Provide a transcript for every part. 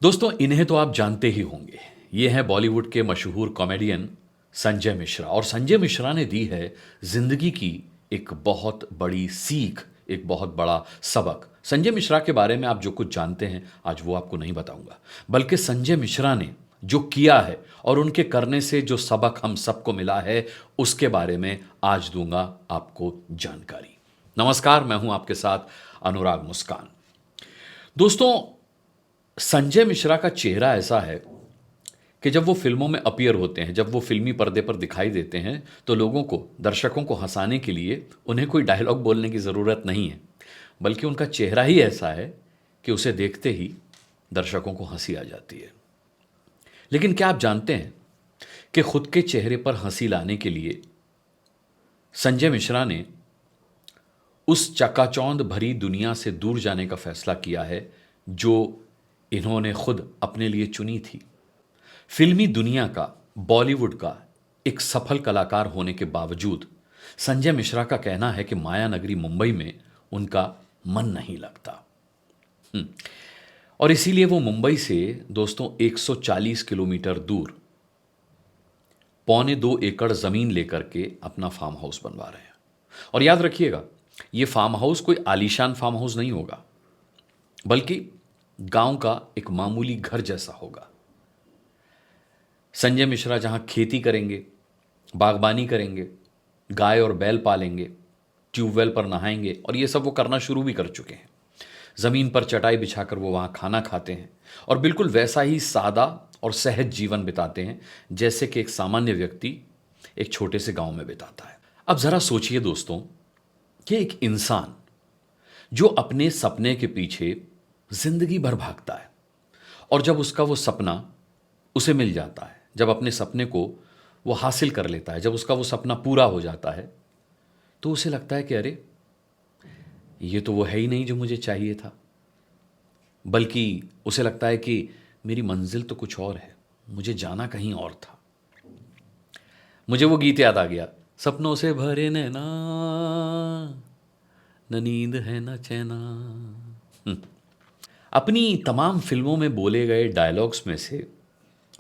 दोस्तों, इन्हें तो आप जानते ही होंगे। ये हैं बॉलीवुड के मशहूर कॉमेडियन संजय मिश्रा। और संजय मिश्रा ने दी है जिंदगी की एक बहुत बड़ी सीख, एक बहुत बड़ा सबक। संजय मिश्रा के बारे में आप जो कुछ जानते हैं आज वो आपको नहीं बताऊंगा, बल्कि संजय मिश्रा ने जो किया है और उनके करने से जो सबक हम सबको मिला है उसके बारे में आज दूंगा आपको जानकारी। नमस्कार, मैं हूं आपके साथ अनुराग मुस्कान। दोस्तों, संजय मिश्रा का चेहरा ऐसा है कि जब वो फिल्मों में अपीयर होते हैं, जब वो फिल्मी पर्दे पर दिखाई देते हैं, तो लोगों को, दर्शकों को हंसाने के लिए उन्हें कोई डायलॉग बोलने की ज़रूरत नहीं है, बल्कि उनका चेहरा ही ऐसा है कि उसे देखते ही दर्शकों को हंसी आ जाती है। लेकिन क्या आप जानते हैं कि खुद के चेहरे पर हंसी लाने के लिए संजय मिश्रा ने उस चकाचौंध भरी दुनिया से दूर जाने का फैसला किया है जो इन्होंने खुद अपने लिए चुनी थी। फिल्मी दुनिया का, बॉलीवुड का एक सफल कलाकार होने के बावजूद संजय मिश्रा का कहना है कि माया नगरी मुंबई में उनका मन नहीं लगता। और इसीलिए वो मुंबई से दोस्तों 140 किलोमीटर दूर 2.25 एकड़ जमीन लेकर के अपना फार्म हाउस बनवा रहे हैं। और याद रखिएगा, ये फार्म हाउस कोई आलीशान फार्म हाउस नहीं होगा, बल्कि गांव का एक मामूली घर जैसा होगा। संजय मिश्रा जहां खेती करेंगे, बागबानी करेंगे, गाय और बैल पालेंगे, ट्यूबवेल पर नहाएंगे, और ये सब वो करना शुरू भी कर चुके हैं। ज़मीन पर चटाई बिछाकर वो वहाँ खाना खाते हैं और बिल्कुल वैसा ही सादा और सहज जीवन बिताते हैं जैसे कि एक सामान्य व्यक्ति एक छोटे से गांव में बिताता है। अब ज़रा सोचिए दोस्तों कि एक इंसान जो अपने सपने के पीछे जिंदगी भर भागता है और जब उसका वो सपना उसे मिल जाता है, जब अपने सपने को वो हासिल कर लेता है, जब उसका वो सपना पूरा हो जाता है, तो उसे लगता है कि अरे, ये तो वो है ही नहीं जो मुझे चाहिए था। बल्कि उसे लगता है कि मेरी मंजिल तो कुछ और है, मुझे जाना कहीं और था। मुझे वो गीत याद आ गया, सपनों से भरे नैना, न नींद है न चैना। अपनी तमाम फिल्मों में बोले गए डायलॉग्स में से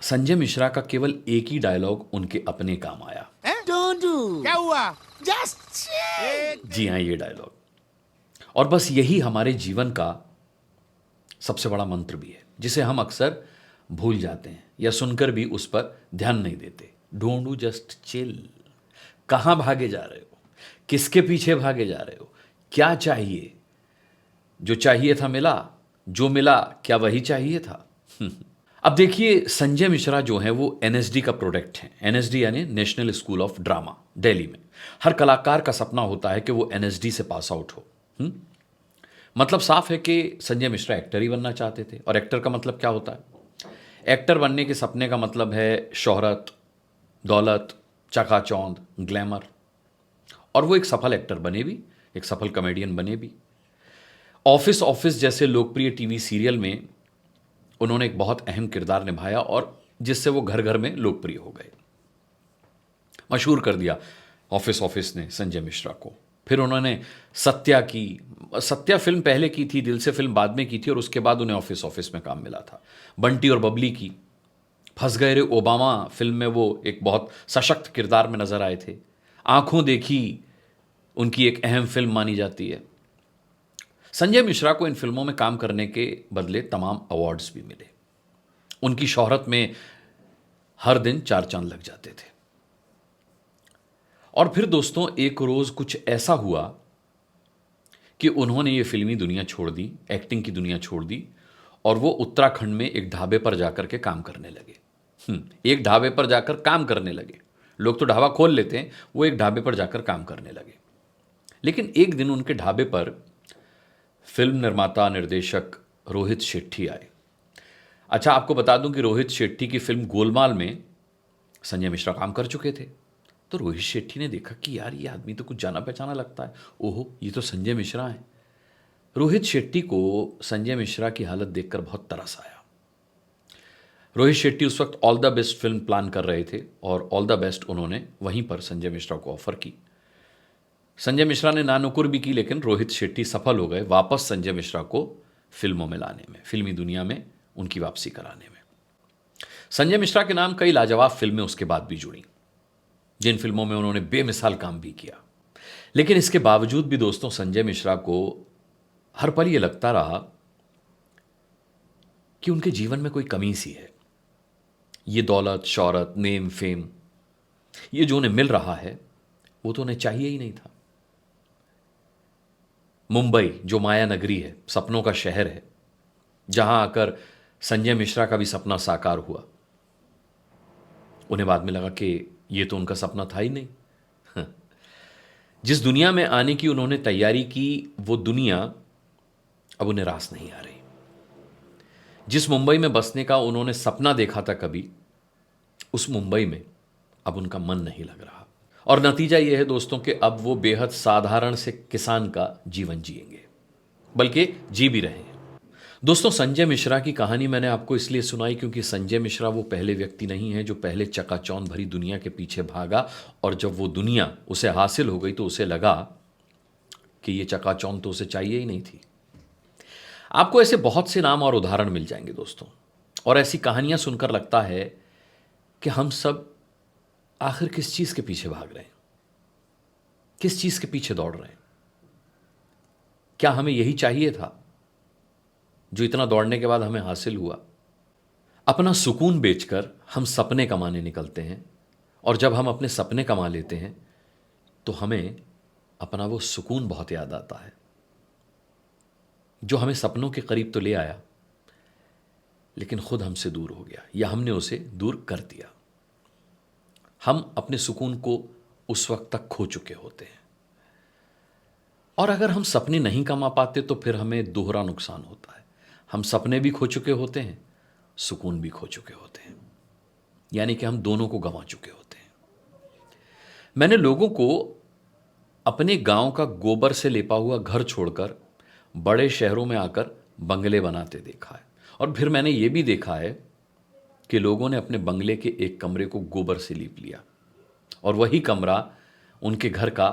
संजय मिश्रा का केवल एक ही डायलॉग उनके अपने काम आया। Don't do. क्या हुआ? Just chill. जी हाँ, ये डायलॉग। और बस यही हमारे जीवन का सबसे बड़ा मंत्र भी है, जिसे हम अक्सर भूल जाते हैं या सुनकर भी उस पर ध्यान नहीं देते। Don't do, just chill. कहाँ भागे जा रहे हो? किसके पीछे भागे जा रहे हो? क्या चाहिए? जो चाहिए था मिला, जो मिला क्या वही चाहिए था? अब देखिए, संजय मिश्रा जो हैं वो एनएसडी का प्रोडक्ट हैं। एनएसडी यानी national school of drama, Delhi में। हर कलाकार का सपना होता है कि वो एनएसडी से पास आउट हो। मतलब साफ है कि संजय मिश्रा एक्टर ही बनना चाहते थे। और एक्टर का मतलब क्या होता है? एक्टर बनने के सपने का मतलब है शोहरत, दौलत, चकाचौंध, ग्लैमर। और वो एक सफल एक्टर बने भी, एक सफल कॉमेडियन बने भी। ऑफिस ऑफिस जैसे लोकप्रिय टीवी सीरियल में उन्होंने एक बहुत अहम किरदार निभाया और जिससे वो घर घर में लोकप्रिय हो गए। मशहूर कर दिया ऑफिस ऑफिस ने संजय मिश्रा को। फिर उन्होंने सत्या की, सत्या फिल्म पहले की थी, दिल से फिल्म बाद में की थी, और उसके बाद उन्हें ऑफिस ऑफिस में काम मिला था। बंटी और बबली की, फंस गए रे ओबामा फिल्म में वो एक बहुत सशक्त किरदार में नजर आए थे। आंखों देखी उनकी एक अहम फिल्म मानी जाती है। संजय मिश्रा को इन फिल्मों में काम करने के बदले तमाम अवार्ड्स भी मिले। उनकी शोहरत में हर दिन 4 चांद लग जाते थे। और फिर दोस्तों, एक रोज कुछ ऐसा हुआ कि उन्होंने ये फिल्मी दुनिया छोड़ दी, एक्टिंग की दुनिया छोड़ दी, और वो उत्तराखंड में एक ढाबे पर जाकर के काम करने लगे। एक ढाबे पर जाकर काम करने लगे। लोग तो ढाबा खोल लेते हैं, वो एक ढाबे पर जाकर काम करने लगे। लेकिन एक दिन उनके ढाबे पर फिल्म निर्माता, निर्देशक रोहित शेट्टी आए। अच्छा, आपको बता दूं कि रोहित शेट्टी की फिल्म गोलमाल में संजय मिश्रा काम कर चुके थे। तो रोहित शेट्टी ने देखा कि यार, ये आदमी तो कुछ जाना पहचाना लगता है। ओहो, ये तो संजय मिश्रा है। रोहित शेट्टी को संजय मिश्रा की हालत देखकर बहुत तरस आया। रोहित शेट्टी उस वक्त all the best film plan कर रहे थे और ऑल द बेस्ट उन्होंने वहीं पर संजय मिश्रा को ऑफर की। संजय मिश्रा ने नानुकुर भी की, लेकिन रोहित शेट्टी सफल हो गए वापस संजय मिश्रा को फिल्मों में लाने में, फिल्मी दुनिया में उनकी वापसी कराने में। संजय मिश्रा के नाम कई लाजवाब फिल्में उसके बाद भी जुड़ी, जिन फिल्मों में उन्होंने बेमिसाल काम भी किया। लेकिन इसके बावजूद भी दोस्तों संजय मिश्रा को हर पल यह लगता रहा कि उनके जीवन में कोई कमी सी है। ये दौलत, शौहरत, नेम, फेम, ये जो उन्हें मिल रहा है वो तो उन्हें चाहिए ही नहीं था। मुंबई जो माया नगरी है, सपनों का शहर है, जहां आकर संजय मिश्रा का भी सपना साकार हुआ, उन्हें बाद में लगा कि ये तो उनका सपना था ही नहीं। जिस दुनिया में आने की उन्होंने तैयारी की, वो दुनिया अब उन्हें रास नहीं आ रही। जिस मुंबई में बसने का उन्होंने सपना देखा था कभी, उस मुंबई में अब उनका मन नहीं लग रहा। और नतीजा यह है दोस्तों कि अब वो बेहद साधारण से किसान का जीवन जिएंगे, बल्कि जी भी रहे हैं। दोस्तों संजय मिश्रा की कहानी मैंने आपको इसलिए सुनाई क्योंकि संजय मिश्रा वो पहले व्यक्ति नहीं है जो पहले चकाचौंध भरी दुनिया के पीछे भागा, और जब वो दुनिया उसे हासिल हो गई तो उसे लगा कि ये चकाचौंध तो उसे चाहिए ही नहीं थी। आपको ऐसे बहुत से नाम और उदाहरण मिल जाएंगे दोस्तों, और ऐसी कहानियां सुनकर लगता है कि हम सब आखिर किस चीज के पीछे भाग रहे हैं, किस चीज के पीछे दौड़ रहे हैं। क्या हमें यही चाहिए था जो इतना दौड़ने के बाद हमें हासिल हुआ? अपना सुकून बेचकर हम सपने कमाने निकलते हैं, और जब हम अपने सपने कमा लेते हैं तो हमें अपना वो सुकून बहुत याद आता है जो हमें सपनों के करीब तो ले आया, लेकिन खुद हमसे दूर हो गया, या हमने उसे दूर कर दिया। हम अपने सुकून को उस वक्त तक खो चुके होते हैं, और अगर हम सपने नहीं कमा पाते तो फिर हमें दोहरा नुकसान होता है। हम सपने भी खो चुके होते हैं, सुकून भी खो चुके होते हैं, यानी कि हम दोनों को गंवा चुके होते हैं। मैंने लोगों को अपने गांव का गोबर से लेपा हुआ घर छोड़कर बड़े शहरों में आकर बंगले बनाते देखा है, और फिर मैंने यह भी देखा है कि लोगों ने अपने बंगले के एक कमरे को गोबर से लीप लिया, और वही कमरा उनके घर का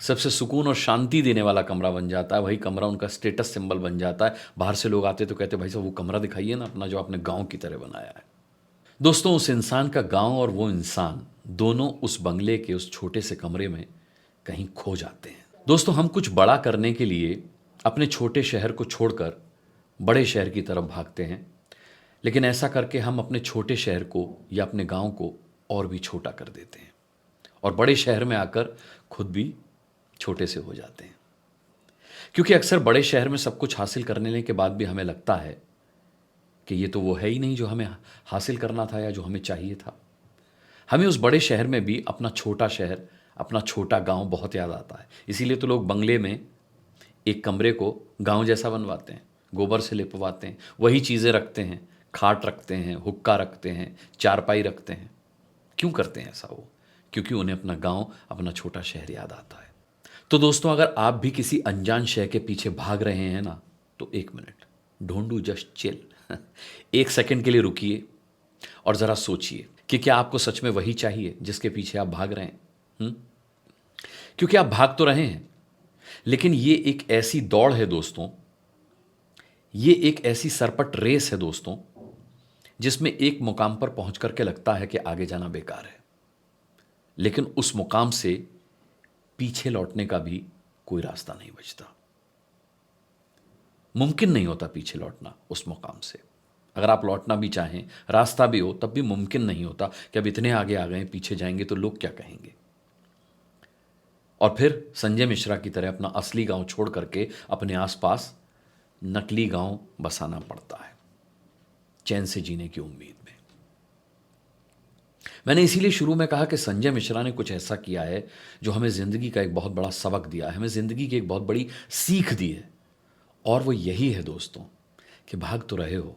सबसे सुकून और शांति देने वाला कमरा बन जाता है। वही कमरा उनका स्टेटस सिंबल बन जाता है। बाहर से लोग आते तो कहते भाई साहब वो कमरा दिखाइए ना अपना, जो आपने गांव की तरह बनाया है। दोस्तों उस इंसान का गांव और वो इंसान दोनों उस बंगले के उस छोटे से कमरे में कहीं खो जाते हैं। दोस्तों हम कुछ बड़ा करने के लिए अपने छोटे शहर को छोड़कर बड़े शहर की तरफ भागते हैं, लेकिन ऐसा करके हम अपने छोटे शहर को या अपने गांव को और भी छोटा कर देते हैं, और बड़े शहर में आकर खुद भी छोटे से हो जाते हैं। क्योंकि अक्सर बड़े शहर में सब कुछ हासिल करने के बाद भी हमें लगता है कि ये तो वो है ही नहीं जो हमें हासिल करना था या जो हमें चाहिए था। हमें उस बड़े शहर में भी अपना छोटा शहर, अपना छोटा गांव बहुत याद आता है। इसीलिए तो लोग बंगले में एक कमरे को गांव जैसा बनवाते हैं, गोबर से लिपवाते हैं, वही चीज़ें रखते हैं, खाट रखते हैं, हुक्का रखते हैं, चारपाई रखते हैं। क्यों करते हैं ऐसा? वो क्योंकि उन्हें अपना गांव, अपना छोटा शहर याद आता है। तो दोस्तों अगर आप भी किसी अनजान शय के पीछे भाग रहे हैं ना, तो एक minute, don't do, just chill. एक सेकंड के लिए रुकिए और ज़रा सोचिए कि क्या आपको सच में वही चाहिए जिसके पीछे आप भाग रहे हैं। क्योंकि आप भाग तो रहे हैं, लेकिन ये एक ऐसी दौड़ है दोस्तों, ये एक ऐसी सरपट रेस है दोस्तों, जिसमें एक मुकाम पर पहुंच करके लगता है कि आगे जाना बेकार है, लेकिन उस मुकाम से पीछे लौटने का भी कोई रास्ता नहीं बचता। मुमकिन नहीं होता पीछे लौटना उस मुकाम से। अगर आप लौटना भी चाहें, रास्ता भी हो, तब भी मुमकिन नहीं होता कि अब इतने आगे आ गए, पीछे जाएंगे तो लोग क्या कहेंगे। और फिर संजय मिश्रा की तरह अपना असली गांव छोड़ करके अपने आसपास नकली गांव बसाना पड़ता है, चैन से जीने की उम्मीद में। मैंने इसीलिए शुरू में कहा कि संजय मिश्रा ने कुछ ऐसा किया है जो हमें जिंदगी का एक बहुत बड़ा सबक दिया है, हमें जिंदगी की एक बहुत बड़ी सीख दी है। और वो यही है दोस्तों कि भाग तो रहे हो,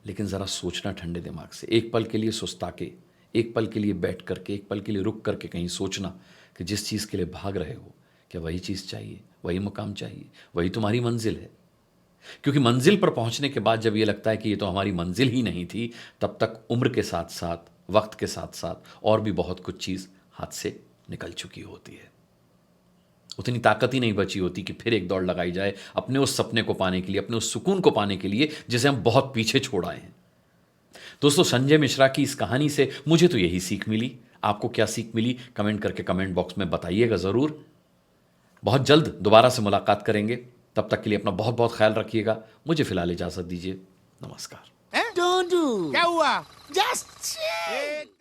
लेकिन ज़रा सोचना ठंडे दिमाग से। एक पल के लिए सुस्ता के, एक पल के लिए बैठ करके, एक पल के लिए रुक करके कहीं सोचना कि जिस चीज़ के लिए भाग रहे हो, क्या वही चीज़ चाहिए, वही मुकाम चाहिए, वही तुम्हारी मंजिल है। क्योंकि मंजिल पर पहुंचने के बाद जब ये लगता है कि ये तो हमारी मंजिल ही नहीं थी, तब तक उम्र के साथ साथ, वक्त के साथ साथ और भी बहुत कुछ चीज़ हाथ से निकल चुकी होती है। उतनी ताकत ही नहीं बची होती कि फिर एक दौड़ लगाई जाए अपने उस सपने को पाने के लिए, अपने उस सुकून को पाने के लिए जिसे हम बहुत पीछे छोड़ आए हैं। दोस्तों, संजय मिश्रा की इस कहानी से मुझे तो यही सीख मिली। आपको क्या सीख मिली कमेंट करके कमेंट बॉक्स में बताइएगा ज़रूर। बहुत जल्द दोबारा से मुलाकात करेंगे। तब तक के लिए अपना बहुत बहुत ख्याल रखिएगा। मुझे फिलहाल इजाज़त दीजिए। नमस्कार। Don't do. क्या हुआ? Just chill.